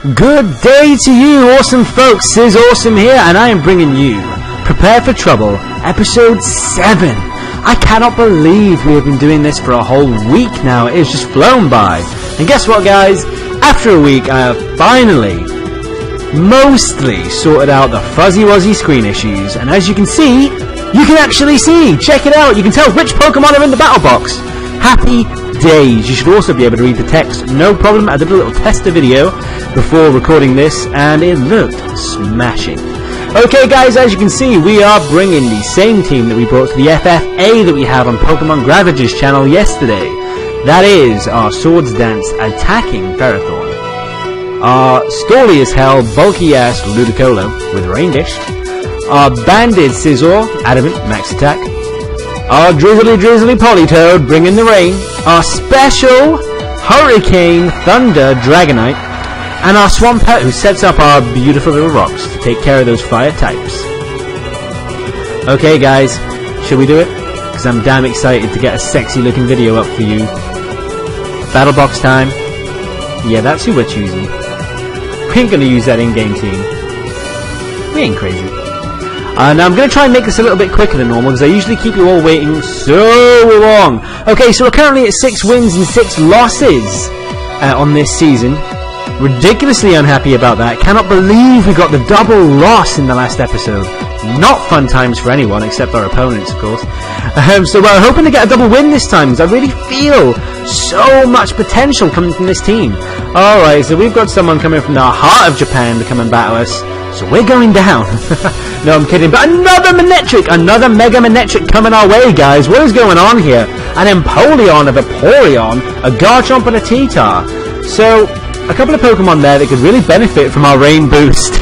Good day to you, awesome folks. Scizorsome here, and I am bringing you Prepare for Trouble, Episode 7. I cannot believe we have been doing this for a whole week now. It has just flown by. And guess what, guys? After a week, I have finally, mostly sorted out the fuzzy wuzzy screen issues. And as you can see, you can actually see. Check it out. You can tell which Pokemon are in the battle box. Happy days. You should also be able to read the text, no problem. I did a little tester video before recording this and it looked smashing. Okay guys, as you can see, we are bringing the same team that we brought to the FFA that we had on Pokemon Gravage's channel yesterday. That is our Swords Dance attacking Ferrothorn, our Stally as hell bulky ass Ludicolo with Rain Dish, our Banded Scizor Adamant Max Attack, our Drizzly Politoed bringing the rain, our special Hurricane Thunder Dragonite, and our Swampert who sets up our beautiful little rocks to take care of those fire types. Okay guys, shall we do it? Because I'm damn excited to get a sexy looking video up for you. Battle box time. Yeah, that's who we're choosing. We ain't gonna use that in-game team. We ain't crazy. Now I'm going to try and make this a little bit quicker than normal because I usually keep you all waiting so long. Okay, so we're currently at 6 wins and 6 losses on this season. Ridiculously unhappy about that. Cannot believe we got the double loss in the last episode. Not fun times for anyone except our opponents, of course. So we're hoping to get a double win this time because I really feel so much potential coming from this team. Alright, so we've got someone coming from the heart of Japan to come and battle us. So we're going down. No, I'm kidding. But another Mega Manectric coming our way, guys. What is going on here? An Empoleon, a Vaporeon, a Garchomp, and a T-Tar. So, a couple of Pokemon there that could really benefit from our rain boost.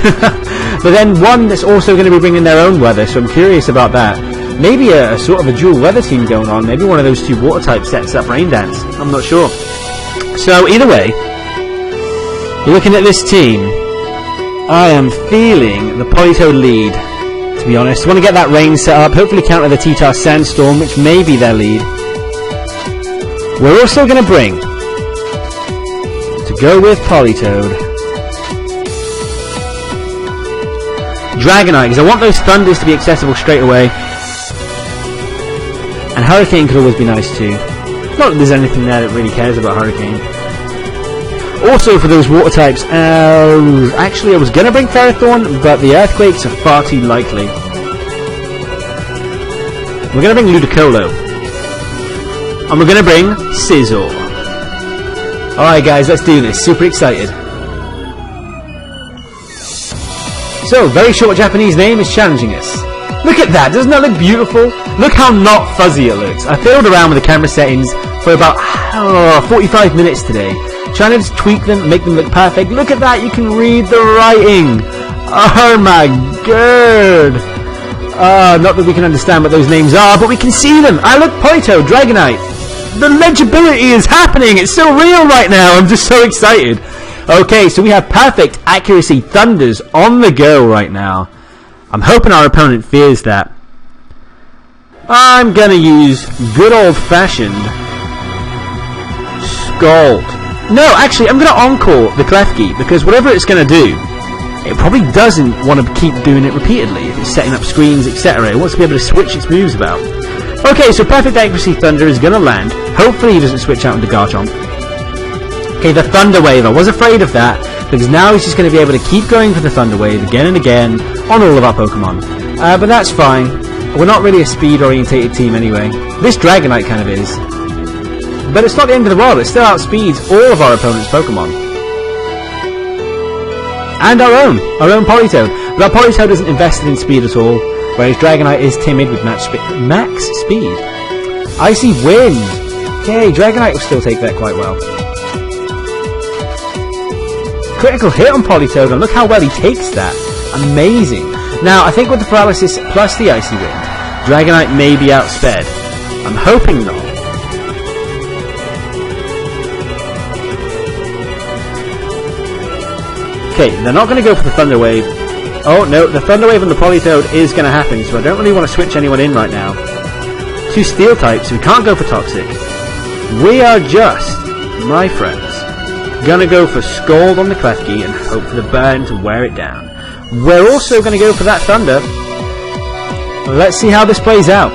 But then one that's also going to be bringing their own weather, so I'm curious about that. Maybe a sort of a dual weather team going on. Maybe one of those two water types sets up Rain Dance. I'm not sure. So, either way, looking at this team, I am feeling the Politoed lead, to be honest. I want to get that rain set up, hopefully counter the T-Tar Sandstorm, which may be their lead. We're also going to bring, to go with Politoed, Dragonite, because I want those Thunders to be accessible straight away. And Hurricane could always be nice too. Not that there's anything there that really cares about Hurricane. Also for those water types, actually I was going to bring Ferrothorn, but the Earthquakes are far too likely. We're going to bring Ludicolo. And we're going to bring Scizor. Alright guys, let's do this. Super excited. So, very short Japanese name is challenging us. Look at that, doesn't that look beautiful? Look how not fuzzy it looks. I fiddled around with the camera settings for about 45 minutes today. Trying to just tweak them, make them look perfect. Look at that, you can read the writing. Oh my god. Not that we can understand what those names are, but we can see them. Look, Politoed, Dragonite. The legibility is happening. It's so real right now. I'm just so excited. Okay, so we have perfect accuracy Thunders on the go right now. I'm hoping our opponent fears that. I'm gonna use good old-fashioned Scald. No, actually, I'm going to Encore the Klefki, because whatever it's going to do, it probably doesn't want to keep doing it repeatedly. If it's setting up screens, etc. It wants to be able to switch its moves about. Okay, so Perfect Accuracy Thunder is going to land. Hopefully he doesn't switch out into Garchomp. Okay, the Thunder Wave. I was afraid of that, because now he's just going to be able to keep going for the Thunder Wave again and again on all of our Pokemon. But that's fine. We're not really a speed-orientated team anyway. This Dragonite kind of is. But it's not the end of the world, it still outspeeds all of our opponent's Pokemon. And our own Politoed. But our Politoed isn't invested in speed at all, whereas Dragonite is timid with max speed. Icy Wind! Okay, Dragonite will still take that quite well. Critical hit on Politoed, and look how well he takes that. Amazing. Now, I think with the Paralysis plus the Icy Wind, Dragonite may be outsped. I'm hoping not. Okay, they're not going to go for the Thunder Wave. Oh no, the Thunder Wave on the Politoed is going to happen, so I don't really want to switch anyone in right now. 2 Steel types, so we can't go for Toxic. We are just, my friends, Gonna go for Scald on the Klefki and hope for the burn to wear it down. We're also gonna go for that Thunder. Let's see how this plays out.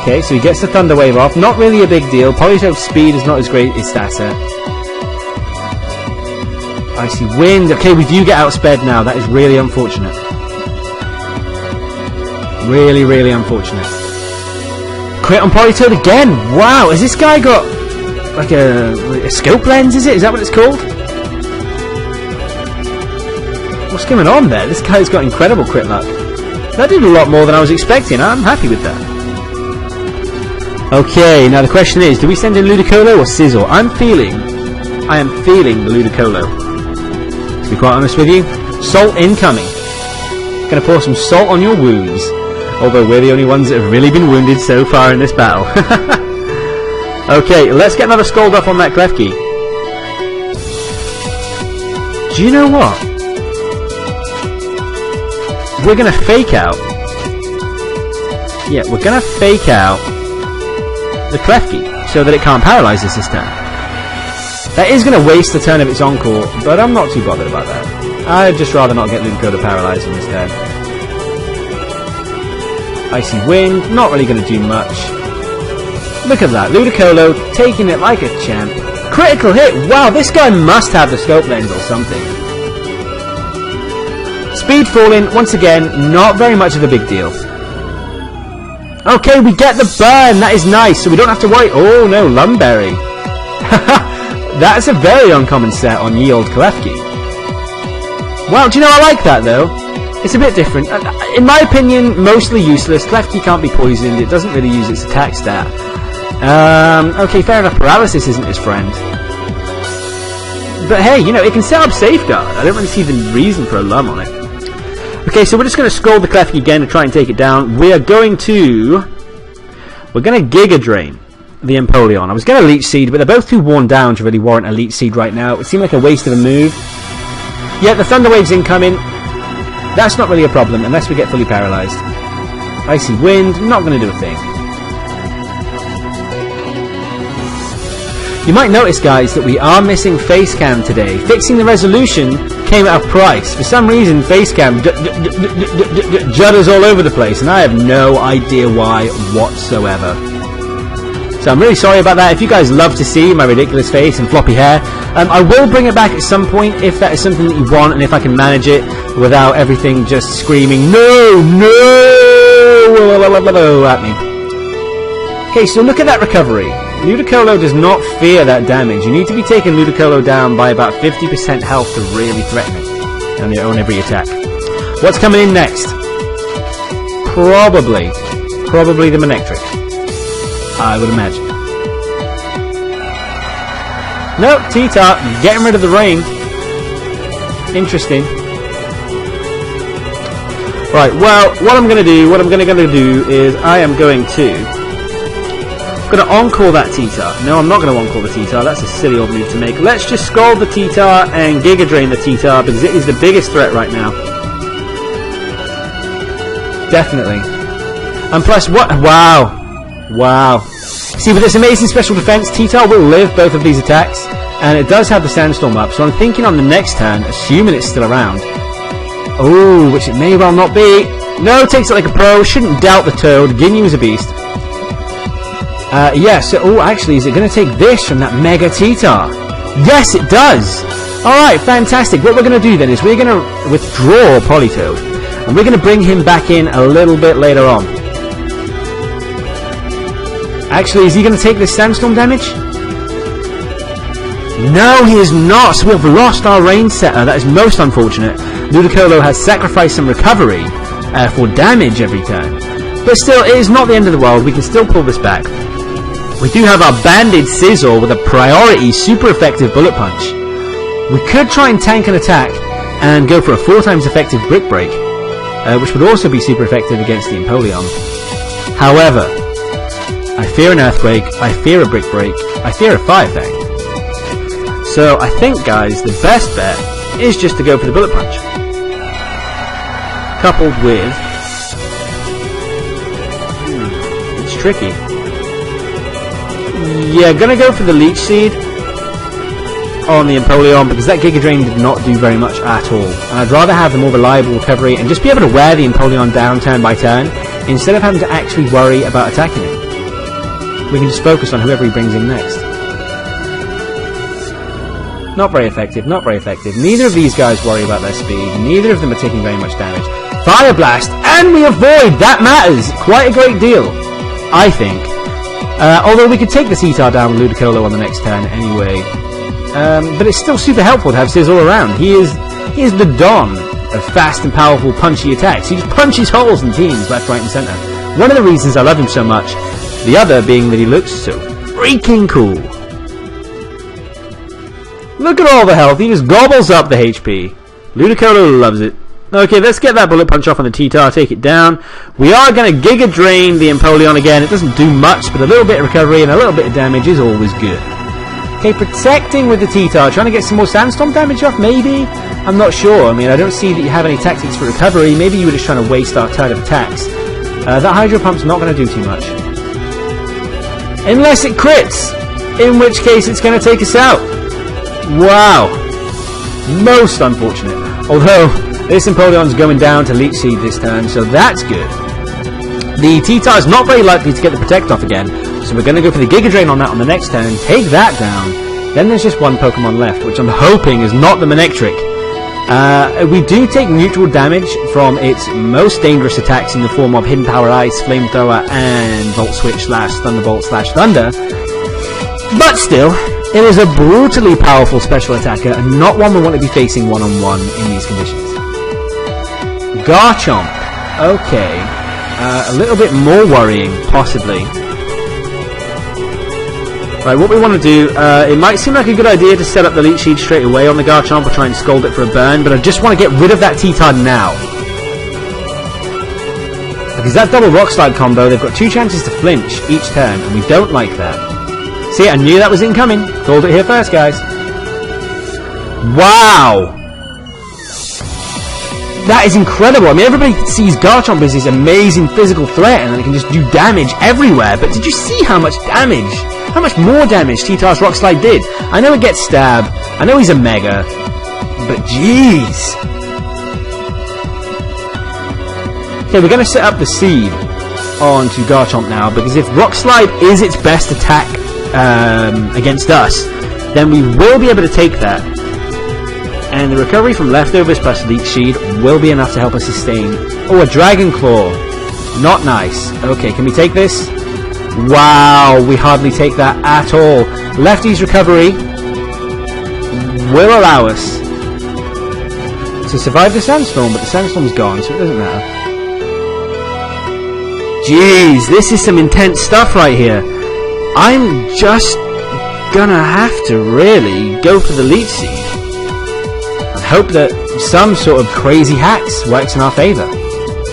Okay, so he gets the Thunder Wave off. Not really a big deal. Politoed's speed is not as great as Statter. Icy Wind. Okay, we do get outsped now. That is really unfortunate. Really, really unfortunate. Crit on Politoed again. Wow, has this guy got like a scope lens, is it? Is that what it's called? What's going on there? This guy's got incredible crit luck. That did a lot more than I was expecting. I'm happy with that. Okay, now the question is, do we send in Ludicolo or Sizzle? I am feeling the Ludicolo. To be quite honest with you, salt incoming. Gonna pour some salt on your wounds. Although we're the only ones that have really been wounded so far in this battle. Okay, let's get another Scald off on that Klefki. Do you know what? We're gonna fake out. Yeah, we're gonna fake out the Klefki so that it can't paralyze us this turn. That is gonna waste the turn of its Encore, but I'm not too bothered about that. I'd just rather not get Ludicolo paralyzed on this turn. Icy Wind, not really going to do much. Look at that, Ludicolo taking it like a champ. Critical hit! Wow, this guy must have the scope lens or something. Speed falling, once again, not very much of a big deal. Okay, we get the burn, that is nice, so we don't have to worry. Oh no, Lumberry. That's a very uncommon set on ye old Klefki. Well, do you know, I like that though. It's a bit different. In my opinion, mostly useless. Klefki can't be poisoned. It doesn't really use its attack stat. Okay, fair enough. Paralysis isn't his friend. But hey, you know, it can set up Safeguard. I don't really see the reason for a Lum on it. Okay, so we're just going to Scald the Klefki again to try and take it down. We're going to Giga Drain the Empoleon. I was going to Leech Seed, but they're both too worn down to really warrant a Leech Seed right now. It would seem like a waste of a move. Yeah, the Thunder Wave's incoming. That's not really a problem unless we get fully paralyzed. Icy Wind, not going to do a thing. You might notice, guys, that we are missing Facecam today. Fixing the resolution came at a price. For some reason, Facecam judders all over the place, and I have no idea why whatsoever. So I'm really sorry about that. If you guys love to see my ridiculous face and floppy hair, I will bring it back at some point if that is something that you want and if I can manage it without everything just screaming no, no at me. Okay, so look at that recovery. Ludicolo does not fear that damage. You need to be taking Ludicolo down by about 50% health to really threaten it on every attack. What's coming in next? Probably the Manectric, I would imagine. No, T-Tart, getting rid of the rain. Interesting. Right, well, what I'm going to do is I am going to Encore that T-Tart. No, I'm not going to Encore the T-Tart. That's a silly old move to make. Let's just Scald the T-Tart and Giga Drain the T-Tart because it is the biggest threat right now. Definitely. And plus, what? Wow. See, with this amazing special defense, T-Tart will live both of these attacks, and it does have the Sandstorm up, so I'm thinking on the next turn, assuming it's still around. Oh, which it may well not be. No, takes it like a pro. Shouldn't doubt the Toad. Ginyu is a beast. Yes. Oh, actually, is it going to take this from that Mega T-Tart? Yes, it does. Alright, fantastic. What we're going to do then is we're going to withdraw Politoed, and we're going to bring him back in a little bit later on. Actually, is he going to take this Sandstorm damage? No, he is not. So we've lost our range setter. That is most unfortunate. Ludicolo has sacrificed some recovery for damage every turn. But still, it is not the end of the world. We can still pull this back. We do have our banded Scizor with a priority super effective Bullet Punch. We could try and tank an attack and go for a 4 times effective Brick Break, which would also be super effective against the Empoleon. However, I fear an Earthquake, I fear a Brick Break, I fear a Fire Fang. So I think, guys, the best bet is just to go for the Bullet Punch. Coupled with... it's tricky. Yeah, gonna go for the Leech Seed. on the Empoleon because that Giga Drain did not do very much at all. And I'd rather have the more reliable recovery and just be able to wear the Empoleon down turn by turn instead of having to actually worry about attacking it. We can just focus on whoever he brings in next. Not very effective, not very effective. Neither of these guys worry about their speed. Neither of them are taking very much damage. Fire Blast, and we avoid! That matters! Quite a great deal, I think. Although we could take the T-Tar down with Ludicolo on the next turn anyway. But it's still super helpful to have Sizz all around. He is the Don of fast and powerful punchy attacks. He just punches holes in teams left, right and centre. One of the reasons I love him so much, the other being that he looks so freaking cool. Look at all the health, he just gobbles up the HP. Ludicolo loves it. Okay, let's get that Bullet Punch off on the T-Tar, take it down. We are going to Giga Drain the Empoleon again. It doesn't do much, but a little bit of recovery and a little bit of damage is always good. Okay, protecting with the T-Tar, trying to get some more Sandstorm damage off, maybe? I'm not sure. I mean, I don't see that you have any tactics for recovery. Maybe you were just trying to waste our turn of attacks. That Hydro Pump's not going to do too much. Unless it crits, in which case it's going to take us out. Wow. Most unfortunate. Although, this Empoleon's going down to Leech Seed this turn, so that's good. The T-Tar is not very likely to get the Protect off again, so we're going to go for the Giga Drain on that on the next turn, take that down. Then there's just one Pokemon left, which I'm hoping is not the Manectric. We do take neutral damage from its most dangerous attacks in the form of Hidden Power Ice, Flamethrower, and Volt Switch / Thunderbolt / Thunder. But still, it is a brutally powerful special attacker, and not one we want to be facing one-on-one in these conditions. Garchomp. Okay. A little bit more worrying, possibly. Right, what we want to do, it might seem like a good idea to set up the Leech Seed straight away on the Garchomp or try and scold it for a burn, but I just want to get rid of that T-Tar now. Because that double Rock Slide combo, they've got 2 chances to flinch each turn, and we don't like that. See, I knew that was incoming. Called it here first, guys. Wow! That is incredible. I mean, everybody sees Garchomp as this amazing physical threat and that it can just do damage everywhere, but did you see how much damage? How much more damage T-Tar's Rock Slide did? I know it gets Stab, I know he's a Mega, but jeez. Okay, we're going to set up the Seed onto Garchomp now, because if Rock Slide is its best attack against us, then we will be able to take that. And the recovery from leftovers plus Leech Seed will be enough to help us sustain. Oh, a Dragon Claw. Not nice. Okay, can we take this? Wow, we hardly take that at all. Lefty's recovery will allow us to survive the Sandstorm, but the Sandstorm's gone, so it doesn't matter. Jeez, this is some intense stuff right here. I'm just gonna have to really go for the Leech Seed. Hope that some sort of crazy hacks works in our favour.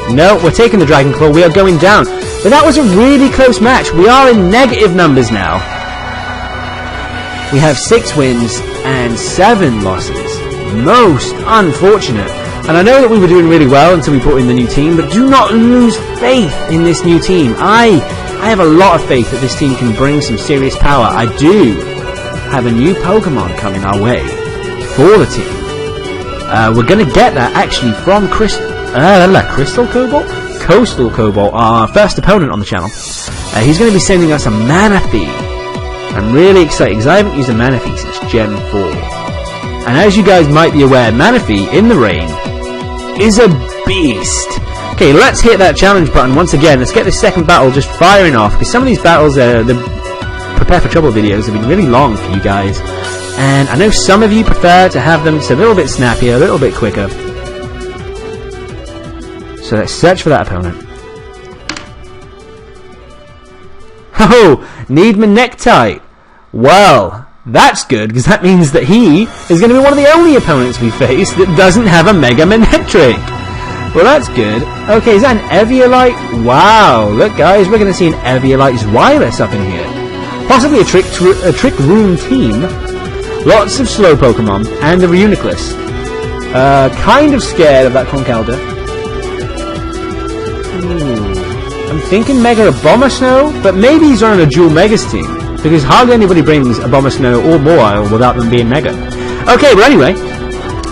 No, we're taking the Dragon Claw, we are going down. But that was a really close match. We are in negative numbers now. We have 6 wins and 7 losses. Most unfortunate. And I know that we were doing really well until we brought in the new team, but do not lose faith in this new team. I have a lot of faith that this team can bring some serious power. I do have a new Pokemon coming our way for the team. We're going to get that actually from Crystal Cobalt? Coastal Cobalt, our first opponent on the channel. He's going to be sending us a Manaphy. I'm really excited because I haven't used a Manaphy since Gen 4. And as you guys might be aware, Manaphy in the rain is a beast. Okay, let's hit that challenge button once again. Let's get this second battle just firing off, because some of these battles, the Prepare for Trouble videos have been really long for you guys. And I know some of you prefer to have them just a little bit snappier, a little bit quicker. So let's search for that opponent. Oh, need Manectric. Well, that's good, because that means that he is going to be one of the only opponents we face that doesn't have a Mega Manectric. Well, that's good. Okay, is that an Eviolite? Wow, look guys, we're going to see an Eviolite Wireless up in here. Possibly a Trick Room team. Lots of slow Pokemon, and the Reuniclus. Kind of scared of that Conkeldurr. I'm thinking Mega Abomasnow, but maybe he's on a dual Megas team. because hardly anybody brings Abomasnow or Mawile without them being Mega. Okay, well anyway,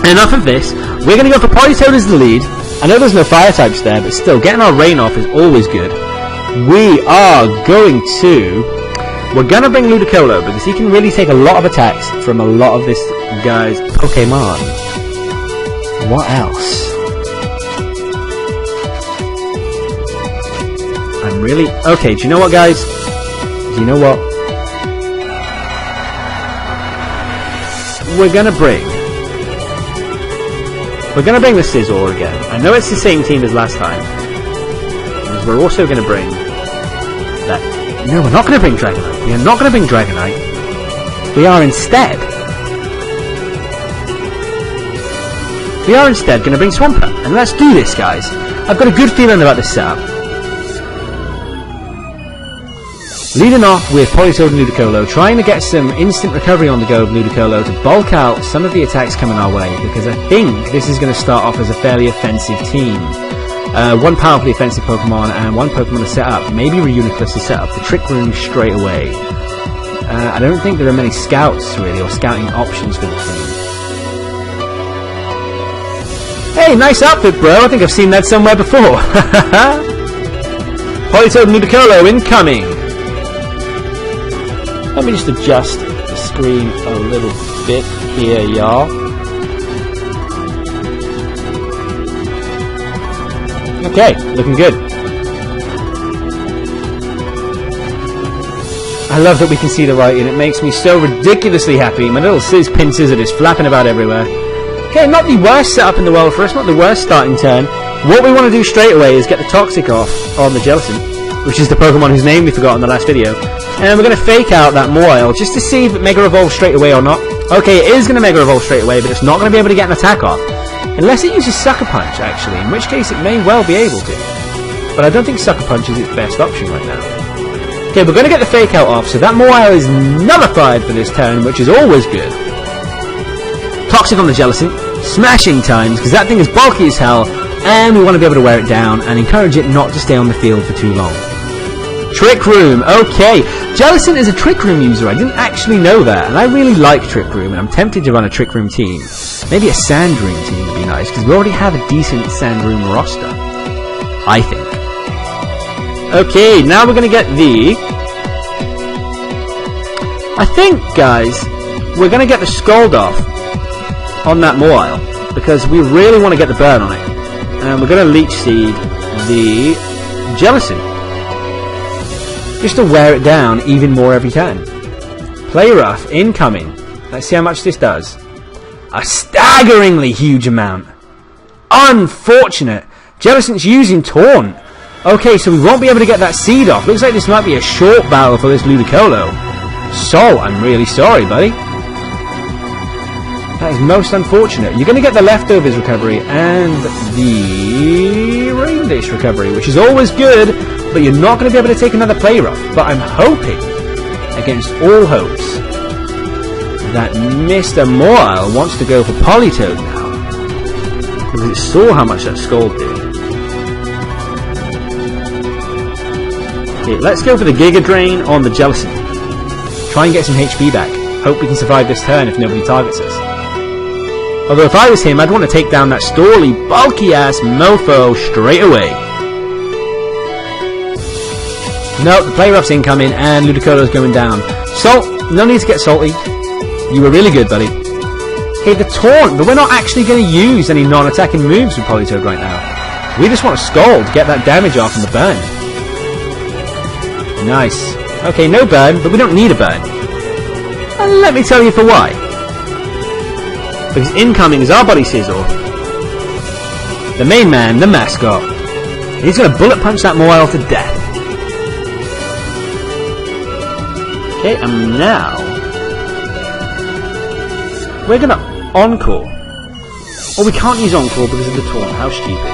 enough of this. We're going to go for Politoed as the lead. I know there's no fire types there, but still, getting our rain off is always good. We're going to bring Ludicolo, because he can really take a lot of attacks from a lot of this guy's Pokemon. What else? I'm really... Okay, do you know what, guys? Do you know what? We're gonna bring the Scizor again. I know it's the same team as last time. Because we're also gonna bring that... No, we're not gonna bring Dragonite. We are not gonna bring Dragonite. We are instead gonna bring Swampert. And let's do this, guys. I've got a good feeling about this setup. Leading off with Politoed and Ludicolo, trying to get some instant recovery on the go of Ludicolo to bulk out some of the attacks coming our way, because I think this is going to start off as a fairly offensive team. One powerfully offensive Pokemon and one Pokemon to set up, maybe Reuniclus to set up the Trick Room straight away. I don't think there are many scouts really, or scouting options for the team. Hey, nice outfit, bro! I think I've seen that somewhere before. Politoed and Ludicolo incoming! Let me just adjust the screen a little bit here, y'all. Okay, looking good. I love that we can see the writing. It makes me so ridiculously happy. My little pin scissor is flapping about everywhere. Okay, not the worst setup in the world for us, not the worst starting turn. What we want to do straight away is get the Toxic off on the Jellicent, which is the Pokemon whose name we forgot in the last video. And we're going to fake out that Mawile just to see if it Mega Evolves straight away or not. Okay, it is going to Mega Evolve straight away, but it's not going to be able to get an attack off. Unless it uses Sucker Punch, actually, in which case it may well be able to. But I don't think Sucker Punch is its best option right now. Okay, we're going to get the fake out off, so that Mawile is nullified for this turn, which is always good. Toxic on the Jellicent, smashing times, because that thing is bulky as hell, and we want to be able to wear it down and encourage it not to stay on the field for too long. Trick Room, okay. Jellicent is a Trick Room user. I didn't actually know that, and I really like Trick Room, and I'm tempted to run a Trick Room team. Maybe a Sand Room team would be nice, because we already have a decent Sand Room roster, I think. Okay, now we're going to get the... I think, guys, we're going to get the Scald off on that Mawile, because we really want to get the burn on it. And we're going to Leech Seed the Jellicent, just to wear it down even more every turn. Play Rough incoming. Let's see how much this does. A staggeringly huge amount. Unfortunate. Jellicent's using Taunt. Okay, so we won't be able to get that seed off. Looks like this might be a short battle for this Ludicolo. So, I'm really sorry, buddy. That is most unfortunate. You're going to get the Leftovers recovery and the Rain Dish recovery, which is always good, but you're not going to be able to take another Play Rough. But I'm hoping, against all hopes, that Mr. Mawile wants to go for Politoed now, because it saw how much that Scald did. Okay, let's go for the Giga Drain on the Jellicent. Try and get some HP back. Hope we can survive this turn if nobody targets us. Although if I was him, I'd want to take down that Storly, bulky-ass mofo straight away. No, the Play Rough's incoming, and Ludicolo's going down. Salt, no need to get salty. You were really good, buddy. Okay, the Taunt, but we're not actually going to use any non-attacking moves with Politoed right now. We just want to Scald to get that damage off and the burn. Nice. Okay, no burn, but we don't need a burn. And let me tell you for why. Because incoming is our buddy Scizor, the main man, the mascot. He's going to bullet punch that Mawile to death. Okay, and now we're going to Encore. Well, we can't use Encore because of the Taunt. How stupid.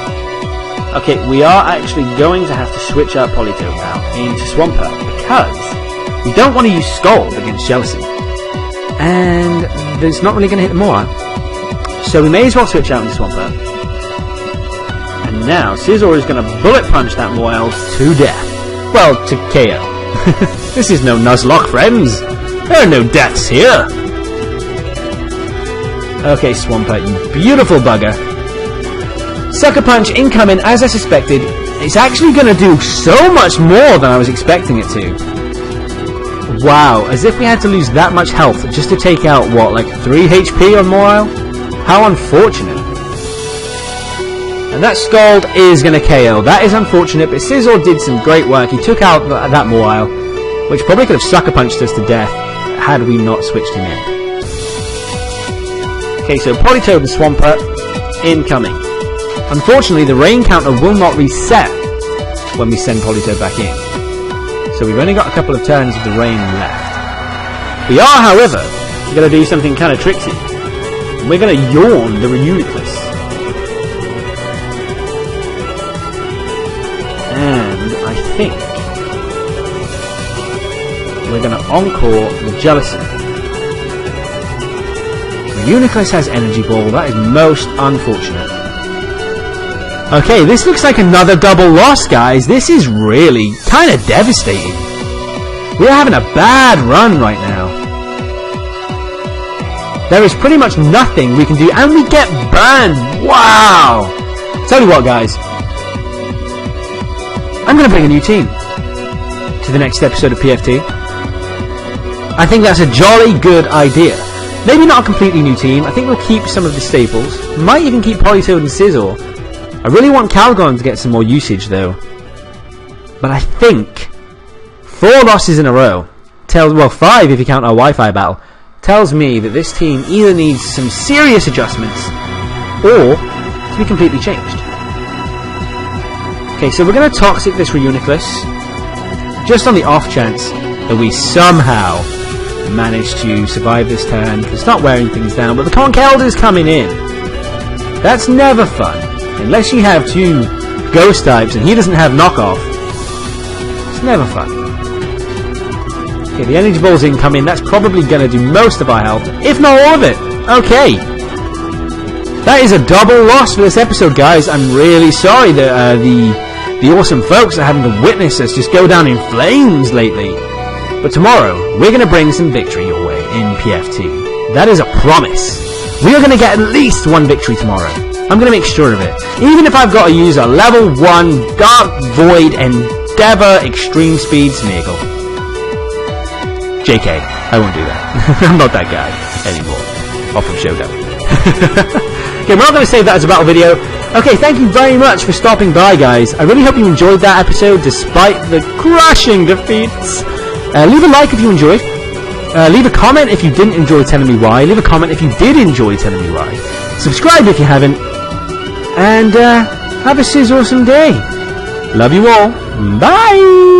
Okay, we are actually going to have to switch out Politoed now into Swampert, because we don't want to use Scald against Jellicent, and it's not really going to hit the Mawile. So we may as well switch out into Swampert. And now Scizor is going to bullet punch that Mawile to death. Well, to KO. This is no Nuzlocke, friends. There are no deaths here. Okay, Swampert, you beautiful bugger. Sucker Punch incoming, as I suspected. It's actually going to do so much more than I was expecting it to. Wow, as if we had to lose that much health just to take out, what, like 3 HP on Morile? How unfortunate. And that Scald is going to KO. That is unfortunate, but Scizor did some great work. He took out that Morile, which probably could have Sucker Punched us to death had we not switched him in. Okay, so Politoed and Swampert incoming. Unfortunately, the rain counter will not reset when we send Politoed back in. So we've only got a couple of turns of the rain left. We are, however, going to do something kind of tricksy. We're going to yawn the Reuniclus. And I think we're going to encore the Jellicent. Reuniclus has Energy Ball. That is most unfortunate. Okay, this looks like another double loss, guys. This is really kind of devastating. We're having a bad run right now. There is pretty much nothing we can do, and we get burned. Wow! Tell you what, guys. I'm going to bring a new team to the next episode of PFT. I think that's a jolly good idea. Maybe not a completely new team. I think we'll keep some of the staples. Might even keep Politoed and Scizor. I really want Calgon to get some more usage, though. But I think 4 losses in a row tells, well, 5 if you count our Wi-Fi battle, tells me that this team either needs some serious adjustments or to be completely changed. Okay, so we're going to Toxic this Reuniclus just on the off chance that we somehow manage to survive this turn. It's not wearing things down, but the Conkeldurr is coming in. That's never fun. Unless you have 2 Ghost types and he doesn't have knockoff, it's never fun. Okay, the Energy Ball's incoming. That's probably going to do most of our health, if not all of it. Okay. That is a double loss for this episode, guys. I'm really sorry that the awesome folks are having to witness us just go down in flames lately. But tomorrow, we're going to bring some victory your way in PFT. That is a promise. We are going to get at least 1 victory tomorrow. I'm going to make sure of it. Even if I've got to use a level 1 Dark Void Endeavor Extreme Speed Smeargle. JK, I won't do that. I'm not that guy anymore. Off of Showdown. Okay, we're not going to save that as a battle video. Okay, thank you very much for stopping by, guys. I really hope you enjoyed that episode despite the crushing defeats. Leave a like if you enjoyed. Leave a comment if you didn't enjoy telling me why. Leave a comment if you did enjoy telling me why. Subscribe if you haven't. And have a Scizorsome day. Love you all. Bye!